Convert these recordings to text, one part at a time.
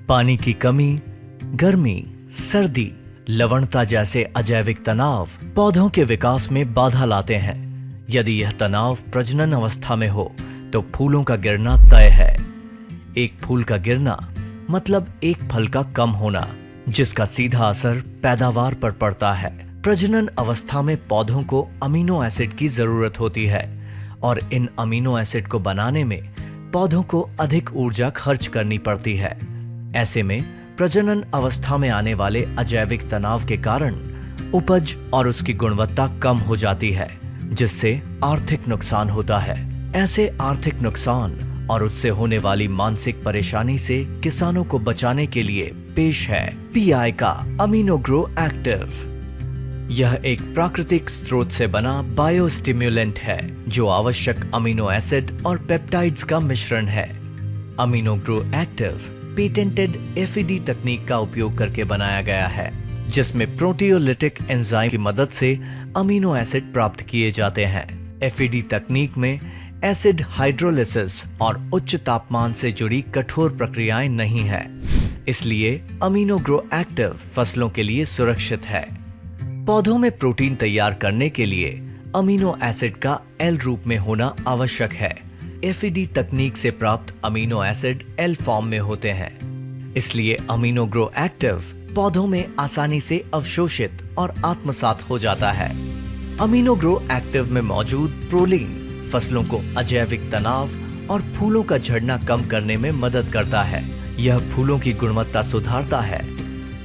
पानी की कमी, गर्मी, सर्दी, लवणता जैसे अजैविक तनाव पौधों के विकास में बाधा लाते हैं। यदि यह तनाव प्रजनन अवस्था में हो तो फूलों का गिरना तय है। एक फूल का गिरना मतलब एक फल का कम होना, जिसका सीधा असर पैदावार पर पड़ता है। प्रजनन अवस्था में पौधों को अमीनो एसिड की जरूरत होती है और इन अमीनो एसिड को बनाने में पौधों को अधिक ऊर्जा खर्च करनी पड़ती है। ऐसे में प्रजनन अवस्था में आने वाले अजैविक तनाव के कारण उपज और उसकी गुणवत्ता कम हो जाती है, जिससे आर्थिक नुकसान होता है। ऐसे आर्थिक नुकसान और उससे होने वाली मानसिक परेशानी से किसानों को बचाने के लिए पेश है पीआई का अमीनो ग्रो एक्टिव। यह एक प्राकृतिक स्रोत से बना बायोस्टिम्युलेंट है जो आवश्यक अमीनो एसिड और पेप्टाइड्स का मिश्रण है। Amino grow active patented FED तकनीक का उपयोग करके बनाया गया है, जिसमें प्रोटियोलिटिक एंजाइम की मदद से अमीनो एसिड प्राप्त किए जाते हैं। एफईडी तकनीक में एसिड हाइड्रोलिसिस और उच्च तापमान से जुड़ी कठोर प्रक्रियाएं नहीं है, इसलिए अमीनो ग्रो एक्टिव फसलों के लिए सुरक्षित है। पौधों में प्रोटीन तैयार करने के लिए अमीनो एसिड का एल रूप में होना आवश्यक है। एफईडी तकनीक से प्राप्त अमीनो एसिड एल फॉर्म में होते हैं, इसलिए अमीनो ग्रो एक्टिव पौधों में आसानी से अवशोषित और आत्मसात हो जाता है। अमीनो ग्रो एक्टिव में मौजूद प्रोलीन फसलों को अजैविक तनाव और फूलों का झड़ना कम करने में मदद करता है। यह फूलों की गुणवत्ता सुधारता है,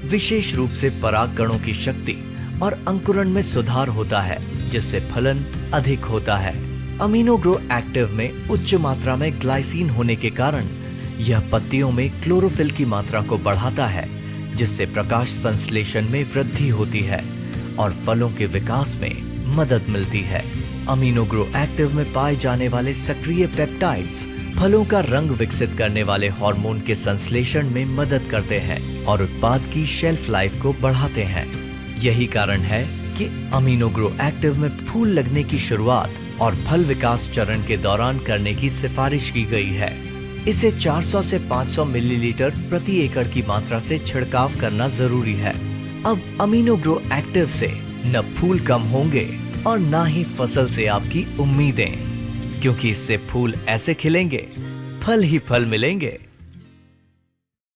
विशेष रूप से परागकणों की शक्ति और अंकुरण में सुधार होता है, जिससे फलन अधिक होता है। अमीनो ग्रो एक्टिव में उच्च मात्रा में ग्लाइसिन होने के कारण यह पत्तियों में क्लोरोफिल की मात्रा को बढ़ाता है, जिससे प्रकाश संश्लेषण में वृद्धि होती है और फलों के विकास में मदद मिलती है। अमीनो ग्रो एक्टिव में पाए जाने वाले सक्रिय पेप्टाइड्स फलों का रंग विकसित करने वाले हार्मोन के संश्लेषण में मदद करते हैं और उत्पाद की शेल्फ लाइफ को बढ़ाते हैं। यही कारण है कि अमीनो ग्रो एक्टिव में फूल लगने की शुरुआत और फल विकास चरण के दौरान करने की सिफारिश की गई है। इसे 400 से 500 मिलीलीटर प्रति एकड़ की मात्रा से छिड़काव करना जरूरी है। अब अमीनो ग्रो एक्टिव से न फूल कम होंगे और न ही फसल से आपकी उम्मीदें, क्योंकि इससे फूल ऐसे खिलेंगे, फल ही फल मिलेंगे।